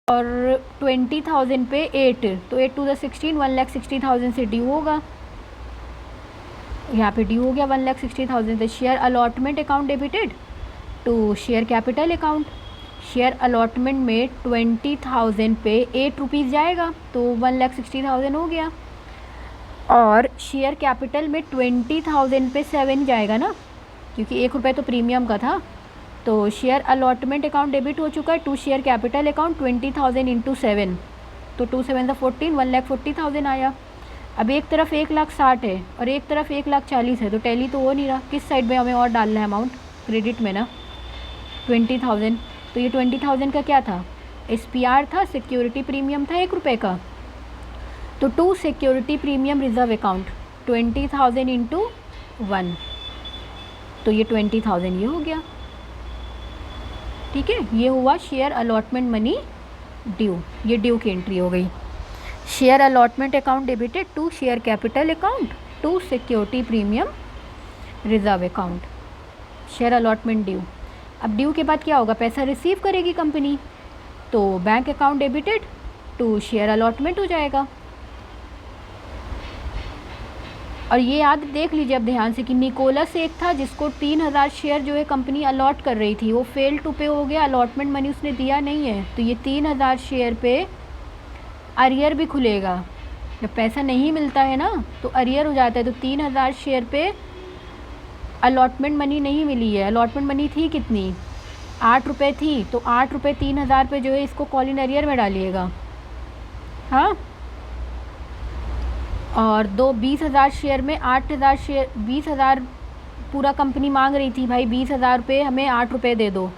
और 20,000 पे 8, तो 8 टू द 16, 1,60,000 से ड्यू होगा। यहाँ पे ड्यू हो गया 1,60,000। Share allotment account debited to share capital account. Share allotment में 20,000 पे 8 रुपीज़ जाएगा, तो 1,60,000 हो गया। और शेयर कैपिटल में 20,000 पे 7 जाएगा ना, क्योंकि 1 रुपये तो प्रीमियम का था। तो शेयर अलॉटमेंट अकाउंट डेबिट हो चुका है to share capital account 20,000 into 7, तो 2 7 14, 1,40,000 आया। अब एक तरफ 1,60,000 है और एक तरफ 1,40,000 है, तो टैली तो हो नहीं रहा। किस साइड में हमें और डालना है अमाउंट? क्रेडिट में ना, 20,000। तो ये 20,000 का क्या था? SPR था, सिक्योरिटी प्रीमियम था 1 रुपये का। तो to security premium reserve account 20,000 into 1, तो ये 20,000 ये हो गया। ठीक है, ये हुआ शेयर अलॉटमेंट मनी ड्यू, ये ड्यू की एंट्री हो गई। Share allotment account debited to share capital account to security premium reserve account, share allotment due. अब ड्यू के बाद क्या होगा? पैसा रिसीव करेगी कंपनी, तो bank account debited to share allotment हो जाएगा। और ये याद देख लीजिए अब ध्यान से कि निकोलस एक था जिसको 3,000 शेयर जो है कंपनी अलॉट कर रही थी, वो फेल टू पे हो गया, अलॉटमेंट मनी उसने दिया नहीं है, तो ये 3,000 शेयर पे अरियर भी खुलेगा। जब पैसा नहीं मिलता है ना तो अरियर हो जाता है, तो 3,000 शेयर पे अलॉटमेंट मनी नहीं मिली है। अलॉटमेंट मनी थी कितनी? 8 रुपये थी, तो 8 रुपये 3,000 पे जो है इसको कॉल इन अरियर में डालिएगा। हाँ, और 20,000 शेयर में 8,000 शेयर, 20,000 पूरा कंपनी मांग रही थी, भाई 20,000 पे हमें 8 रुपये दे दो।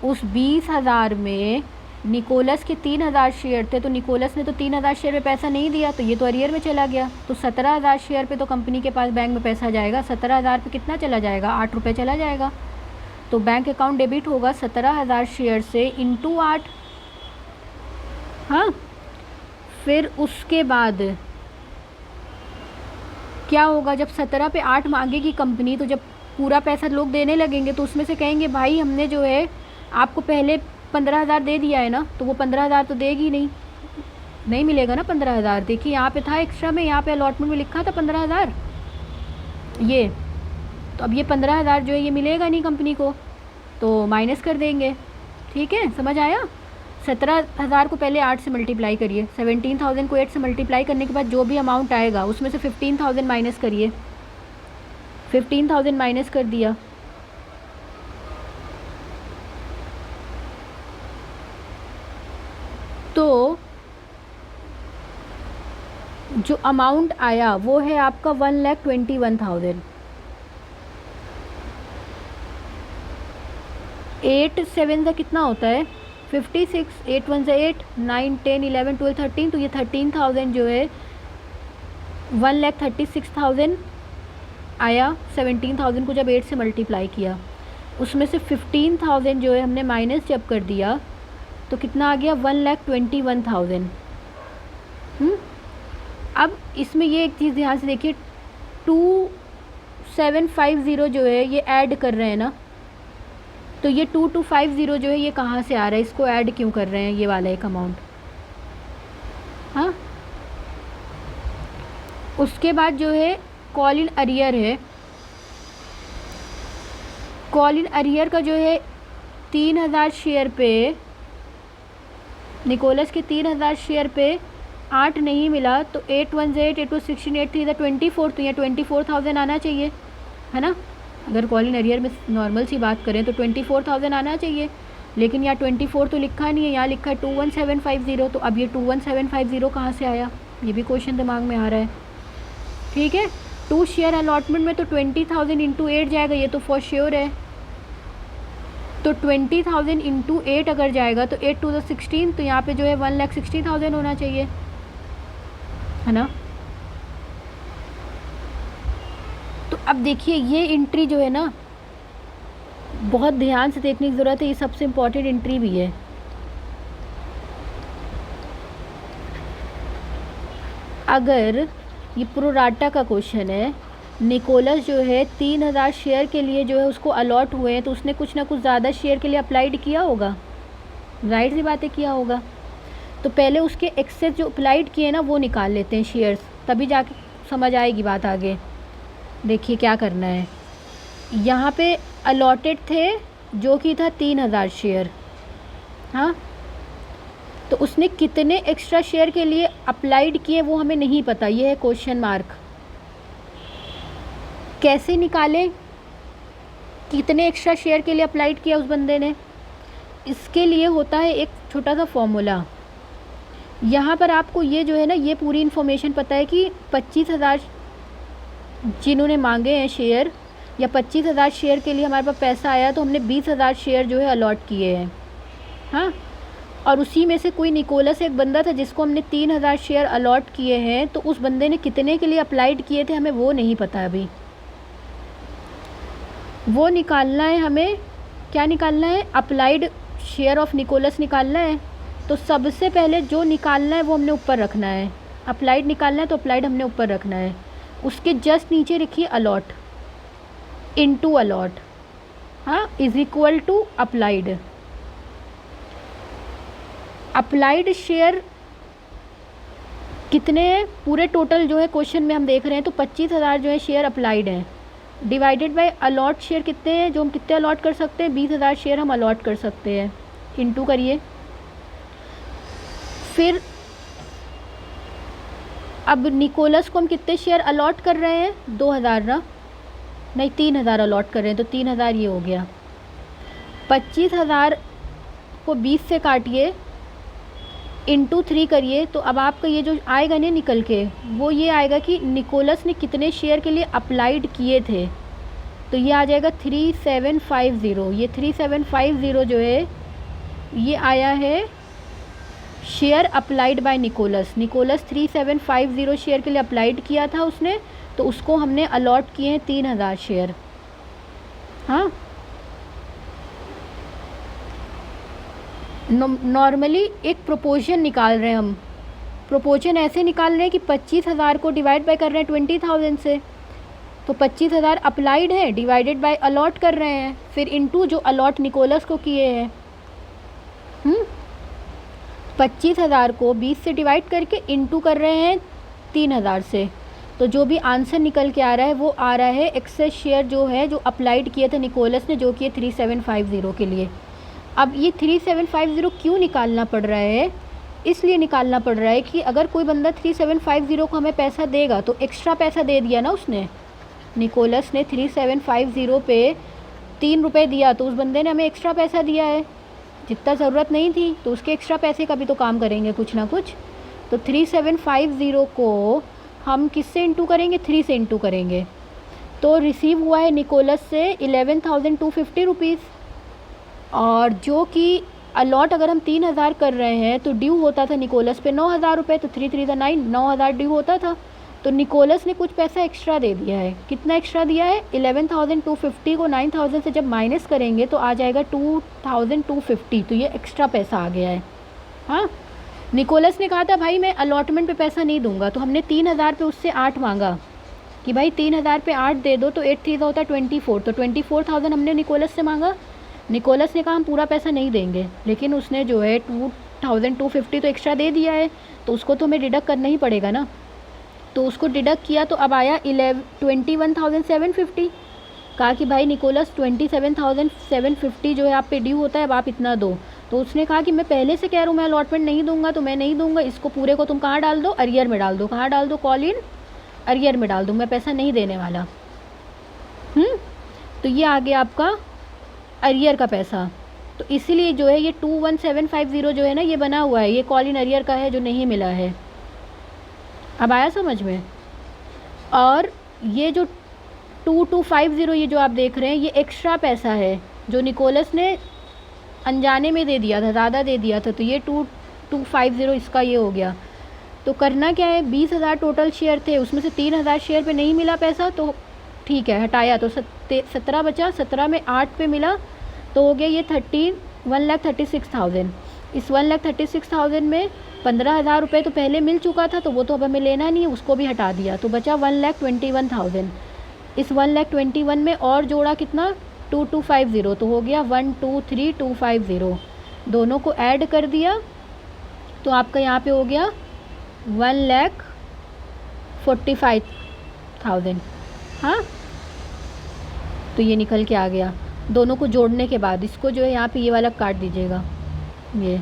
उस 20,000 में निकोलस के 3,000 शेयर थे, तो निकोलस ने तो 3,000 शेयर पे पैसा नहीं दिया, तो ये तो अरियर में चला गया। तो 17,000 शेयर पे तो कंपनी के पास बैंक में पैसा जाएगा। 17,000 पे कितना चला जाएगा? 8 रुपये चला जाएगा। तो बैंक अकाउंट डेबिट होगा 17,000 शेयर से इंटू 8। हाँ, फिर उसके बाद क्या होगा? जब 17 पे 8 मांगेगी कंपनी, तो जब पूरा पैसा लोग देने लगेंगे तो उसमें से कहेंगे भाई हमने जो है आपको पहले 15,000 दे दिया है ना, तो वो 15,000 तो देगी नहीं मिलेगा ना 15,000। देखिए यहाँ पे था एक्स्ट्रा में, यहाँ पे अलॉटमेंट में लिखा था 15,000 ये, तो अब ये 15,000 जो है ये मिलेगा नहीं कंपनी को, तो माइनस कर देंगे। ठीक है, समझ आया? 17,000 को पहले 8 से मल्टीप्लाई करिए, 17,000 को 8 से मल्टीप्लाई करने के बाद जो भी अमाउंट आएगा उसमें से 15,000 माइनस करिए। 15,000 माइनस कर दिया, तो जो अमाउंट आया वो है आपका 1,21,000। 8 7 का कितना होता है? 56, 8 1 से 8, 9 10 11 12 13, तो ये 13,000 जो है 1,36,000 आया। 17,000 को जब 8 से मल्टीप्लाई किया, उसमें से 15,000 जो है हमने माइनस जब कर दिया, तो कितना आ गया? 1,21,000। अब इसमें ये एक चीज़ ध्यान से देखिए, 2,750 जो है ये ऐड कर रहे हैं ना, तो ये 2,250 जो है ये कहाँ से आ रहा है? इसको ऐड क्यों कर रहे हैं ये वाला एक अमाउंट? हाँ, उसके बाद जो है कॉल इन अरियर है। कॉल इन अरियर का जो है 3,000 शेयर पे, निकोलस के 3,000 शेयर पे 8 नहीं मिला, तो 8 1 से 8, 8 2 16, 8 3 24, तो यहाँ 24,000 आना चाहिए, है ना? अगर कॉल इन अरियर में नॉर्मल सी बात करें तो 24,000 आना चाहिए, लेकिन यहाँ 24 तो लिखा नहीं है, यहाँ लिखा है 2,1750। तो अब ये 2,1750 कहाँ से आया? ये भी क्वेश्चन दिमाग में आ रहा है। ठीक है, टू शेयर अलॉटमेंट में तो 20,000 इंटू 8 जाएगा, ये तो फॉर श्योर है। तो 20,000 इंटू 8 अगर जाएगा तो 8 2 16, तो यहाँ पे जो है 1,60,000 होना चाहिए, है ना? तो अब देखिए ये एंट्री जो है ना बहुत ध्यान से देखने की ज़रूरत है, ये सबसे इम्पॉर्टेंट एंट्री भी है। अगर ये प्रोराटा का क्वेश्चन है, निकोलस जो है 3,000 शेयर के लिए जो है उसको अलॉट हुए हैं, तो उसने कुछ ना कुछ ज़्यादा शेयर के लिए अप्लाइड किया होगा, राइट सी बातें किया होगा। तो पहले उसके एक्सेस जो अप्लाइड किए ना वो निकाल लेते हैं शेयर्स, तभी जाके समझ आएगी बात आगे। देखिए क्या करना है, यहाँ पे अलॉटेड थे जो कि था 3000 शेयर, हाँ, तो उसने कितने एक्स्ट्रा शेयर के लिए अप्लाइड किए वो हमें नहीं पता, ये है क्वेश्चन मार्क। कैसे निकालें कितने एक्स्ट्रा शेयर के लिए अप्लाइड किया उस बंदे ने? इसके लिए होता है एक छोटा सा फॉर्मूला। यहाँ पर आपको ये जो है ना, ये पूरी इन्फॉर्मेशन पता है कि 25,000 जिन्होंने मांगे हैं शेयर, या 25,000 शेयर के लिए हमारे पास पैसा आया, तो हमने 20,000 शेयर जो है अलॉट किए हैं, हाँ। और उसी में से कोई निकोलस एक बंदा था जिसको हमने 3,000 शेयर अलॉट किए हैं, तो उस बंदे ने कितने के लिए अप्लाइड किए थे हमें वो नहीं पता अभी। वो निकालना है हमें, क्या निकालना है? अप्लाइड शेयर ऑफ निकोलस निकालना है। तो सबसे पहले जो निकालना है वो हमने ऊपर रखना है, अप्लाइड निकालना है तो अप्लाइड हमने ऊपर रखना है। उसके जस्ट नीचे लिखिए अलॉट, इनटू अलॉट, हाँ, is equal to applied. Applied share कितने हैं पूरे टोटल जो है क्वेश्चन में हम देख रहे हैं, तो 25,000 जो है शेयर अप्लाइड हैं, डिवाइडेड बाय अलॉट शेयर कितने हैं, जो हम कितने अलॉट कर सकते हैं, 20,000 शेयर हम अलॉट कर सकते हैं, इनटू करिए। फिर अब निकोलस को हम कितने शेयर अलॉट कर रहे हैं, 2,000 ना, नहीं 3,000 अलॉट कर रहे हैं, तो 3,000 ये हो गया। 25,000 को 20 से काटिए, इंटू 3 करिए, तो अब आपका ये जो आएगा ना निकल के, वो ये आएगा कि निकोलस ने कितने शेयर के लिए अप्लाइड किए थे। तो ये आ जाएगा 3750। ये 3750 जो है ये आया है share applied by Nicholas. Nicholas 3750 share के लिए अप्लाइड किया था उसने, तो उसको हमने अलॉट किए हैं 3,000 शेयर, हाँ। नॉर्मली एक प्रोपोर्शन निकाल रहे हैं हम, प्रोपोर्शन ऐसे निकाल रहे हैं कि 25,000 को डिवाइड बाय कर रहे हैं 20,000 से, तो 25,000 अप्लाइड है डिवाइडेड बाय अलॉट कर रहे हैं, फिर इनटू जो अलॉट निकोलस को किए हैं। 25,000 को 20 से डिवाइड करके इनटू कर रहे हैं 3,000 से, तो जो भी आंसर निकल के आ रहा है वो आ रहा है एक्सेस शेयर जो है जो अप्लाइड किए थे निकोलस ने, जो कि 3750 के लिए। अब ये 3750 क्यों निकालना पड़ रहा है? इसलिए निकालना पड़ रहा है कि अगर कोई बंदा 3750 को हमें पैसा देगा तो एक्स्ट्रा पैसा दे दिया ना उसने, निकोलस ने 3750 पे 3 रुपये दिया, तो उस बंदे ने हमें एक्स्ट्रा पैसा दिया है, जितना ज़रूरत नहीं थी, तो उसके एक्स्ट्रा पैसे का भी तो काम करेंगे कुछ ना कुछ। तो 3750 को हम किससे इंटू करेंगे, 3 से इंटू करेंगे, तो रिसीव हुआ है निकोलस से 11,250 रुपीज़। और जो कि अलॉट अगर हम 3,000 कर रहे हैं तो ड्यू होता था निकोलस पे 9,000 रुपये, तो 3 3 9, 9,000 ड्यू होता था, तो निकोलस ने कुछ पैसा एक्स्ट्रा दे दिया है। कितना एक्स्ट्रा दिया है? 11,250 को 9,000 से जब माइनस करेंगे तो आ जाएगा 2,250, तो ये एक्स्ट्रा पैसा आ गया है, हाँ। निकोलस ने कहा था भाई मैं अलॉटमेंट पे पैसा नहीं दूंगा, तो हमने 3,000 पे उससे 8 मांगा कि भाई 3,000 पे 8 दे दो, तो 8 3 होता है 24, तो 24,000 हमने निकोलस से मांगा। निकोलस ने कहा हम पूरा पैसा नहीं देंगे, लेकिन उसने जो है 2,250 तो एक्स्ट्रा दे दिया है, तो उसको तो हमें डिडक्ट करना ही पड़ेगा ना, तो उसको डिडक्ट किया, तो अब आया 21,750। कहा कि भाई निकोलस 27,750 जो है आप पे ड्यू होता है, अब आप इतना दो। तो उसने कहा कि मैं पहले से कह रहा हूँ मैं अलॉटमेंट नहीं दूंगा, तो मैं नहीं दूंगा, इसको पूरे को तुम कहाँ डाल दो, अरियर में डाल दो। कहाँ डाल दो? कॉल इन अरियर में डाल दो, मैं पैसा नहीं देने वाला। तो ये आ गया आपका अरियर का पैसा, तो इसीलिए जो है ये 21,750 जो है ना ये बना हुआ है, ये कॉल इन अरियर का है जो नहीं मिला है। अब आया समझ में? और ये जो 2250 ये जो आप देख रहे हैं ये एक्स्ट्रा पैसा है जो निकोलस ने अनजाने में दे दिया था, ज़्यादा दे दिया था, तो ये 2250 इसका ये हो गया। तो करना क्या है, 20,000 टोटल शेयर थे, उसमें से 3,000 शेयर पे नहीं मिला पैसा, तो ठीक है हटाया, तो 17 बचा, 17 में 8 पे मिला, तो हो गया ये 1,36,000। इस 1,36,000 में 15,000 रुपये तो पहले मिल चुका था, तो वो तो अब हमें लेना नहीं है, उसको भी हटा दिया, तो बचा 1,21,000। इस 1,21,000 में और जोड़ा कितना, 2,250, तो हो गया 1,23,250। दोनों को ऐड कर दिया तो आपका यहाँ पे हो गया 1,45,000। हाँ, तो ये निकल के आ गया। दोनों को जोड़ने के बाद इसको जो है यहाँ पे ये वाला काट दीजिएगा ये।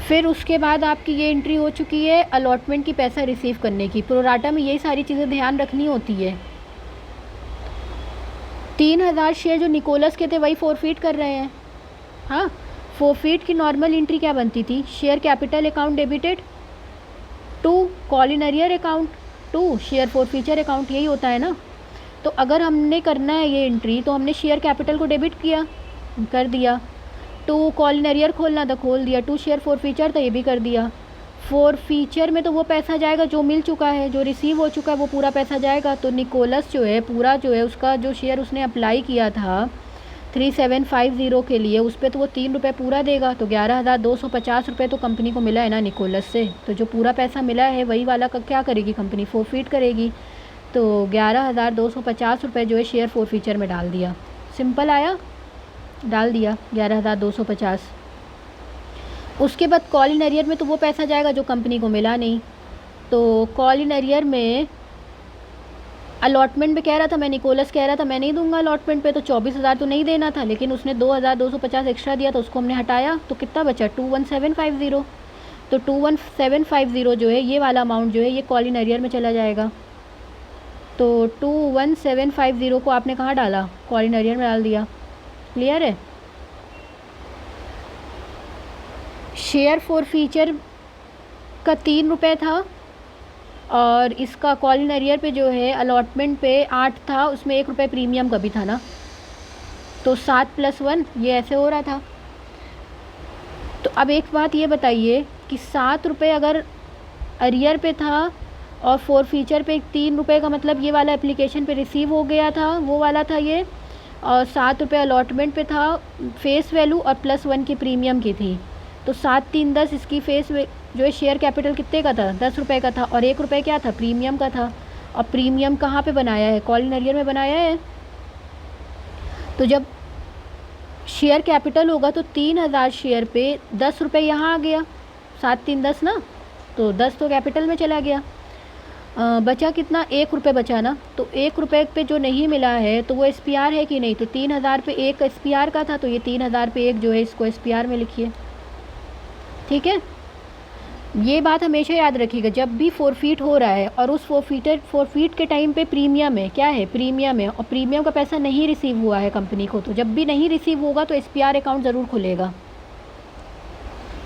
फिर उसके बाद आपकी ये एंट्री हो चुकी है अलॉटमेंट की पैसा रिसीव करने की। प्रोराटा में यही सारी चीज़ें ध्यान रखनी होती है। 3,000 शेयर जो निकोलस के थे वही फोरफीट कर रहे हैं। हाँ, फोरफीट की नॉर्मल एंट्री क्या बनती थी? Share capital account debited to call in arrear account to share forfeiture account, यही होता है ना। तो अगर हमने करना है ये एंट्री तो हमने शेयर कैपिटल को डेबिट किया, कर दिया। टू कॉल इन अरियर खोलना था, खोल दिया। टू शेयर फोरफीचर था, ये भी कर दिया। फोरफीचर में तो वो पैसा जाएगा जो मिल चुका है, जो रिसीव हो चुका है वो पूरा पैसा जाएगा। तो निकोलस जो है पूरा जो है उसका जो शेयर उसने अप्लाई किया था 3750 के लिए, उस पर तो वो 3 रुपये पूरा देगा। तो 11,250 रुपये तो कंपनी को मिला है ना निकोलस से। तो जो पूरा पैसा मिला है वही वाला का क्या करेगी कंपनी? फोरफीट करेगी। तो 11,250 रुपये जो है शेयर फोरफीचर में डाल दिया। सिंपल आया, डाल दिया 11,250। उसके बाद कॉल इन अरियर में तो वो पैसा जाएगा जो कंपनी को मिला नहीं। तो कॉल इन अरियर में अलॉटमेंट में कह रहा था, मैं निकोलस कह रहा था मैं नहीं दूंगा अलॉटमेंट पे, तो 24,000 तो नहीं देना था, लेकिन उसने 2,250 एक्स्ट्रा दिया तो उसको हमने हटाया। तो कितना बचा? 21750। तो 21750 जो है ये वाला अमाउंट जो है ये कॉल इन अरियर में चला जाएगा। तो 21750 को आपने कहाँ डाला? कॉल इन अरियर में डाल दिया। क्लियर है? शेयर फोरफीचर का 3 रुपये था और इसका कॉल इन अरियर पे जो है अलॉटमेंट पे 8 था, उसमें 1 रुपये प्रीमियम का भी था ना। तो 7 + 1 ये ऐसे हो रहा था। तो अब एक बात ये बताइए कि 7 रुपये अगर अरियर पे था और फोरफीचर पे 3 रुपये का मतलब ये वाला एप्लीकेशन पे रिसीव हो गया था, वो वाला था ये, और 7 रुपये अलॉटमेंट पे था फेस वैल्यू और +1 की प्रीमियम की थी। तो 7 3 10 इसकी फेस जो है शेयर कैपिटल कितने का था? 10 रुपये का था और 1 रुपये क्या था? प्रीमियम का था। और प्रीमियम कहाँ पे बनाया है? कॉल इन अरियर में बनाया है। तो जब शेयर कैपिटल होगा तो 3,000 शेयर पे 10 रुपये यहाँ आ गया, 7 3 10 ना, तो 10 तो कैपिटल में चला गया। बचा कितना? 1 रुपये बचा ना। तो 1 रुपये पे जो नहीं मिला है तो वो SPR है कि नहीं? तो 3,000 पे 1 SPR का था, तो ये 3,000 पे 1 जो है इसको SPR में लिखिए। ठीक है, ये बात हमेशा याद रखिएगा जब भी फोरफीट हो रहा है और उस फोरफीट के टाइम पे प्रीमियम है, क्या है? प्रीमियम है, और प्रीमियम का पैसा नहीं रिसीव हुआ है कंपनी को, तो जब भी नहीं रिसीव होगा तो SPR अकाउंट ज़रूर खुलेगा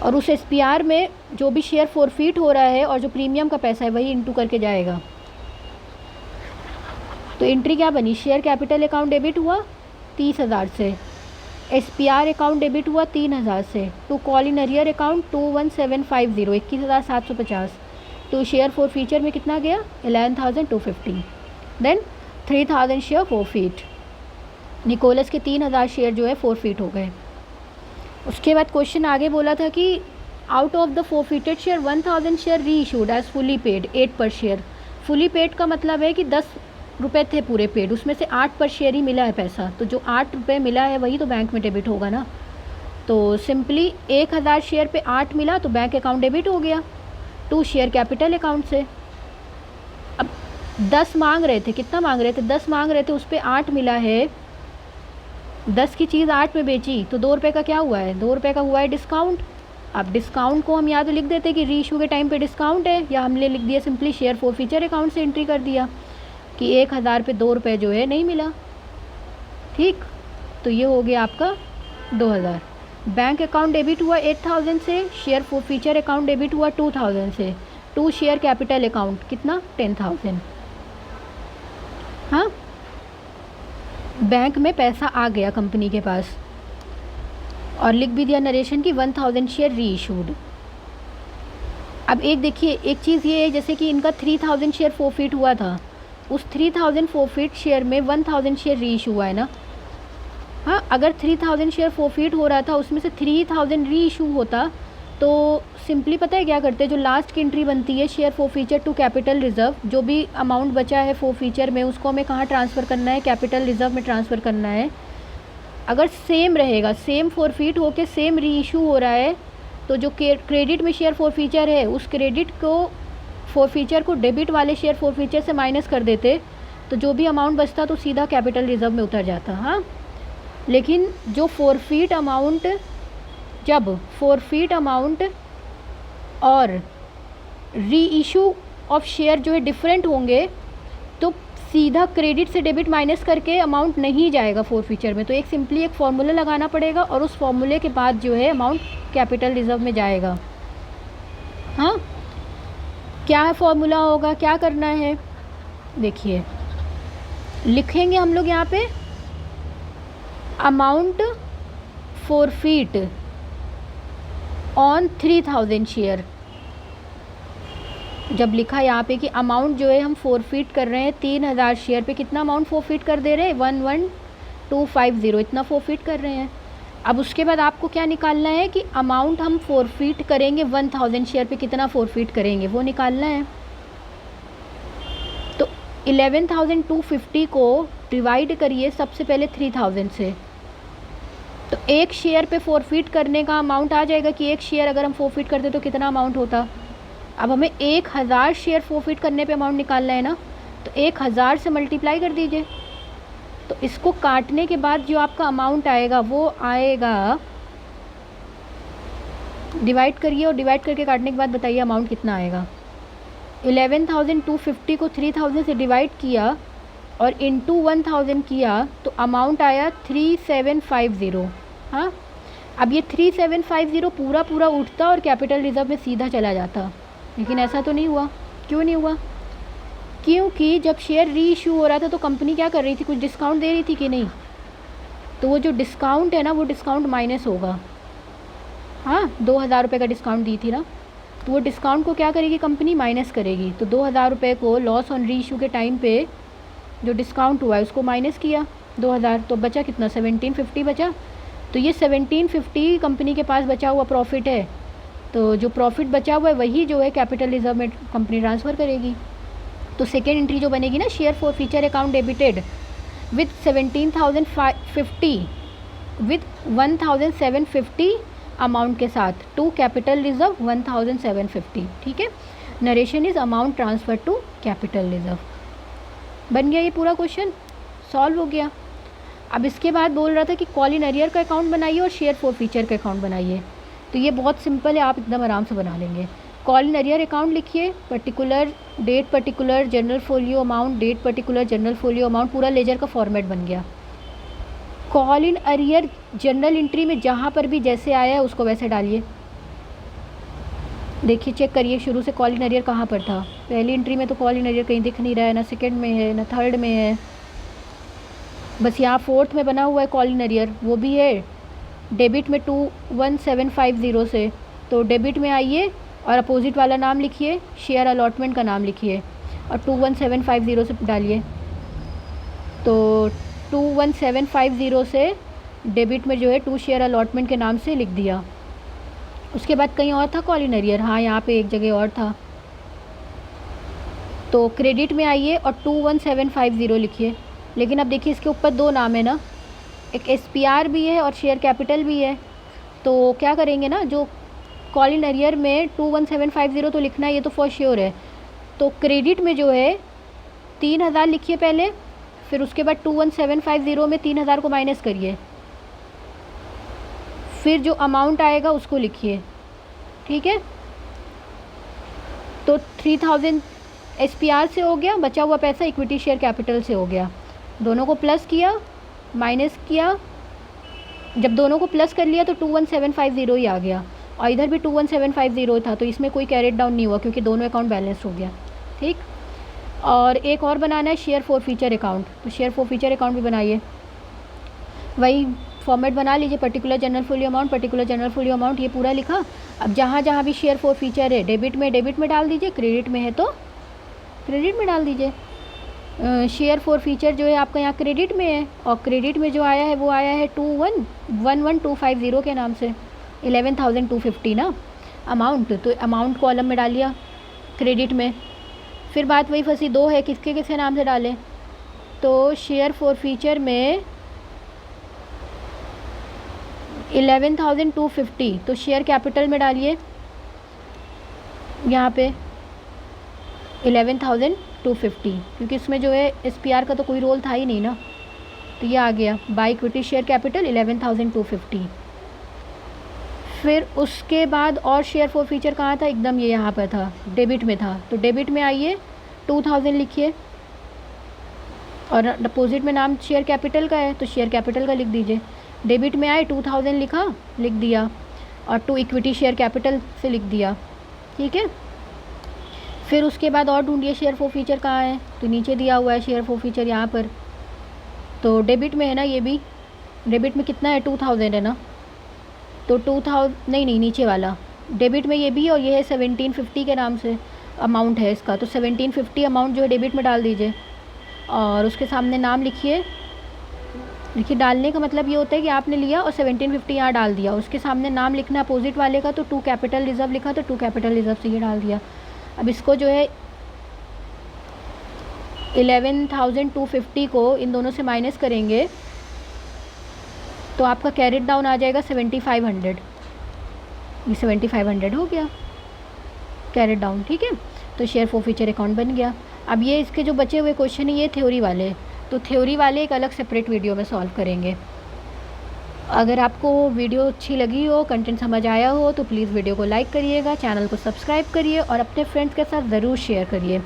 और उस SPR में जो भी शेयर फोरफीट हो रहा है और जो प्रीमियम का पैसा है वही इंटू करके जाएगा। तो एंट्री क्या बनी? शेयर कैपिटल अकाउंट डेबिट हुआ 30,000 से, SPR अकाउंट डेबिट हुआ 3,000 से, to call in arrear account 21750 21,750, to share forfeiture में कितना गया? 11,250। देन 3,000 शेयर फोरफीट, निकोलस के 3,000 शेयर जो है फोरफीट हो गए। उसके बाद क्वेश्चन आगे बोला था कि out of the forfeited share 1,000 share reissued as fully paid 8 per share. Fully paid का मतलब है कि 10 रुपये थे पूरे पेड, उसमें से 8 पर शेयर ही मिला है पैसा, तो जो 8 रुपये मिला है वही तो बैंक में डेबिट होगा ना। तो सिंपली 1,000 शेयर पे 8 मिला तो बैंक अकाउंट डेबिट हो गया टू शेयर कैपिटल अकाउंट से। अब 10 मांग रहे थे, कितना मांग रहे थे? 10 मांग रहे थे, उस पर 8 मिला है, 10 की चीज़ 8 में बेची तो 2 रुपये का क्या हुआ है? 2 रुपये का हुआ है डिस्काउंट। अब डिस्काउंट को हम या तो लिख देते कि री इशू के टाइम पे डिस्काउंट है, या हमने लिख दिया सिंपली शेयर फोरफीचर अकाउंट से एंट्री कर दिया कि 1,000 पे 2 रुपये जो है नहीं मिला। ठीक, तो ये हो गया आपका 2,000। बैंक अकाउंट डेबिट हुआ 8,000 से, शेयर फोरफीचर अकाउंट डेबिट हुआ 2,000 से, टू शेयर कैपिटल अकाउंट कितना? 10,000। हाँ, बैंक में पैसा आ गया कंपनी के पास और लिख भी दिया नरेशन की 1,000 शेयर री इशूड। अब एक देखिए, एक चीज़ ये है जैसे कि इनका 3,000 शेयर फोरफीट हुआ था, उस 3,000 फोरफीट शेयर में 1,000 शेयर री इशू हुआ है ना। हाँ, अगर 3,000 शेयर फोरफीट हो रहा था उसमें से 3,000 री इशू होता तो सिंपली पता है क्या करते? जो लास्ट की एंट्री बनती है share forfeiture to capital reserve, जो भी अमाउंट बचा है फोरफीचर में उसको हमें कहाँ ट्रांसफ़र करना है? कैपिटल रिजर्व में ट्रांसफ़र करना है। अगर सेम रहेगा, सेम फॉरफिट होके सेम री इशू हो रहा है, तो जो क्रेडिट में शेयर फॉरफीचर है उस क्रेडिट को फॉरफीचर को डेबिट वाले शेयर फॉरफीचर से माइनस कर देते, तो जो भी अमाउंट बचता तो सीधा कैपिटल रिजर्व में उतर जाता। हाँ, लेकिन जो फॉरफिट अमाउंट, जब फॉरफिट अमाउंट और री इशू ऑफ शेयर जो है डिफरेंट होंगे, तो सीधा क्रेडिट से डेबिट माइनस करके अमाउंट नहीं जाएगा फॉरफीचर में। तो एक सिंपली एक फार्मूला लगाना पड़ेगा और उस फार्मूले के बाद जो है अमाउंट कैपिटल रिजर्व में जाएगा। हाँ, क्या फार्मूला होगा, क्या करना है, देखिए लिखेंगे हम लोग यहाँ पे अमाउंट फॉरफिट ऑन 3000 शेयर। जब लिखा यहाँ पे कि अमाउंट जो है हम फॉरफिट कर रहे हैं 3000 शेयर पे, कितना अमाउंट फॉरफिट कर दे रहे हैं, 11250, इतना फॉरफिट कर रहे हैं। अब उसके बाद आपको क्या निकालना है कि अमाउंट हम फॉरफिट करेंगे 1000 शेयर पे, कितना फॉरफिट करेंगे वो निकालना है। तो 11250 को डिवाइड करिए सबसे पहले 3000 से, तो एक शेयर पे फॉरफिट करने का अमाउंट आ जाएगा कि एक शेयर अगर हम फॉरफिट करते तो कितना अमाउंट होता। अब हमें 1000 शेयर फॉरफिट करने पे अमाउंट निकालना है ना, तो 1000 से मल्टीप्लाई कर दीजिए। तो इसको काटने के बाद जो आपका अमाउंट आएगा वो आएगा, डिवाइड करिए और डिवाइड करके काटने के बाद बताइए अमाउंट कितना आएगा। 11250 को 3000 से डिवाइड किया और इंटू 1000 किया तो अमाउंट आया 3750। हाँ, अब ये 3750 पूरा पूरा उठता और कैपिटल रिजर्व में सीधा चला जाता, लेकिन ऐसा तो नहीं हुआ। क्यों नहीं हुआ? क्योंकि जब शेयर री इशू हो रहा था तो कंपनी क्या कर रही थी, कुछ डिस्काउंट दे रही थी कि नहीं, तो वो जो डिस्काउंट है ना वो डिस्काउंट माइनस होगा। हाँ, 2000 रुपये का डिस्काउंट दी थी ना, तो वो डिस्काउंट को क्या करेगी कंपनी, माइनस करेगी। तो 2000 रुपये को लॉस ऑन री इशू के टाइम पे जो डिस्काउंट हुआ है उसको माइनस किया 2000, तो बचा कितना, 1750 बचा। तो ये 1750 कंपनी के पास बचा हुआ प्रॉफिट है, तो जो प्रॉफिट बचा हुआ है वही जो है कैपिटल रिजर्व में कंपनी ट्रांसफ़र करेगी। तो सेकेंड एंट्री जो बनेगी ना, share forfeiture account debited with 17,050 with 1750 amount के साथ टू कैपिटल रिजर्व 1750। ठीक है, narration is amount transfer to capital reserve. बन गया ये पूरा क्वेश्चन, सॉल्व हो गया। अब इसके बाद बोल रहा था कि कॉल इन अरियर का अकाउंट बनाइए और शेयर फॉरफीचर का अकाउंट बनाइए। तो ये बहुत सिंपल है, आप एकदम आराम से बना लेंगे। कॉल इन अरियर अकाउंट लिखिए, particular date, particular journal folio amount, date particular journal folio amount, पूरा लेजर का फॉर्मेट बन गया। Call in arrear journal entry में जहाँ पर भी जैसे आया है उसको वैसे डालिए। देखिए, चेक करिए शुरू से कॉल इन अरियर कहाँ पर था। पहली एंट्री में तो कॉल इन अरियर कहीं दिख नहीं रहा है, ना सेकंड में है ना थर्ड में है, बस यहाँ फोर्थ में बना हुआ है कॉल इन अरियर, वो भी है डेबिट में 21750 से। तो डेबिट में आइए और अपोजिट वाला नाम लिखिए, शेयर अलॉटमेंट का नाम लिखिए और 21750 से डालिए। तो 21750 से डेबिट में जो है 2 शेयर अलॉटमेंट के नाम से लिख दिया। उसके बाद कहीं और था कॉल इन अरियर, हाँ यहाँ पे एक जगह और था। तो क्रेडिट में आइए और 21750 लिखिए। लेकिन अब देखिए इसके ऊपर 2 नाम है ना, एक SPR भी है और शेयर कैपिटल भी है। तो क्या करेंगे ना, जो कॉल इन अरियर में 21750 तो लिखना है, ये तो फॉर श्योर है। तो क्रेडिट में जो है 3000 लिखिए पहले, फिर उसके बाद 21750 में 3000 को माइनस करिए, फिर जो अमाउंट आएगा उसको लिखिए। ठीक है, तो 3000 SPR से हो गया, बचा हुआ पैसा इक्विटी शेयर कैपिटल से हो गया। दोनों को प्लस किया, माइनस किया, जब दोनों को प्लस कर लिया तो 21750 ही आ गया, और इधर भी 21750 था, तो इसमें कोई कैरेट डाउन नहीं हुआ क्योंकि दोनों अकाउंट बैलेंस हो गया। ठीक, और एक और बनाना है शेयर फॉरफीचर अकाउंट। तो शेयर फॉरफीचर अकाउंट भी बनाइए, वही फॉर्मेट बना लीजिए, particular journal folio amount, particular journal folio amount, ये पूरा लिखा। अब जहाँ जहाँ भी शेयर फॉरफीचर है डेबिट में डाल दीजिए, क्रेडिट में है तो क्रेडिट में डाल दीजिए। शेयर फॉरफीचर जो है आपका यहाँ क्रेडिट में है, और क्रेडिट में जो आया है वो आया है 2111250 के नाम से, 11250 ना अमाउंट। तो अमाउंट कॉलम में डालिए क्रेडिट में। फिर बात वही फंसी, 2 है, किसके नाम से डालें। तो शेयर फॉरफीचर में 11,250 तो शेयर कैपिटल में डालिए यहाँ पे 11,250, क्योंकि इसमें जो है SPR का तो कोई रोल था ही नहीं ना, तो ये आ गया बाय इक्विटी शेयर कैपिटल 11,250। फिर उसके बाद और शेयर फॉर फ्यूचर कहाँ था, एकदम ये यहाँ पर था, डेबिट में था। तो डेबिट में आइए 2,000 लिखिए, और डिपॉजिट में नाम शेयर कैपिटल का है तो शेयर कैपिटल का लिख दीजिए। डेबिट में आए 2,000 लिख दिया, और टू इक्विटी शेयर कैपिटल से लिख दिया, ठीक है। फिर उसके बाद और ढूंढिए शेयर फॉर फ्यूचर कहाँ है, तो नीचे दिया हुआ है शेयर फॉर फ्यूचर यहाँ पर। तो डेबिट में है ना, ये भी डेबिट में कितना है 2,000 है ना, तो 2,000 नहीं नीचे वाला डेबिट में ये भी है, और ये है 1750 के नाम से अमाउंट है इसका, तो 1750 अमाउंट जो है डेबिट में डाल दीजिए, और उसके सामने नाम लिखिए। देखिए डालने का मतलब ये होता है कि आपने लिया और 1750 यहाँ डाल दिया, उसके सामने नाम लिखना अपोजिट वाले का, तो टू कैपिटल रिजर्व लिखा तो टू कैपिटल रिजर्व से ये डाल दिया। अब इसको जो है 11,250 को इन दोनों से माइनस करेंगे तो आपका कैरेट डाउन आ जाएगा 7,500, ये 7,500 हो गया कैरेट डाउन, ठीक है। तो शेयर फॉर फ्यूचर अकाउंट बन गया। अब ये इसके जो बचे हुए क्वेश्चन है ये थ्योरी वाले, तो थ्योरी वाले एक अलग सेपरेट वीडियो में सॉल्व करेंगे। अगर आपको वीडियो अच्छी लगी हो, कंटेंट समझ आया हो, तो प्लीज़ वीडियो को लाइक करिएगा, चैनल को सब्सक्राइब करिए और अपने फ्रेंड्स के साथ ज़रूर शेयर करिए।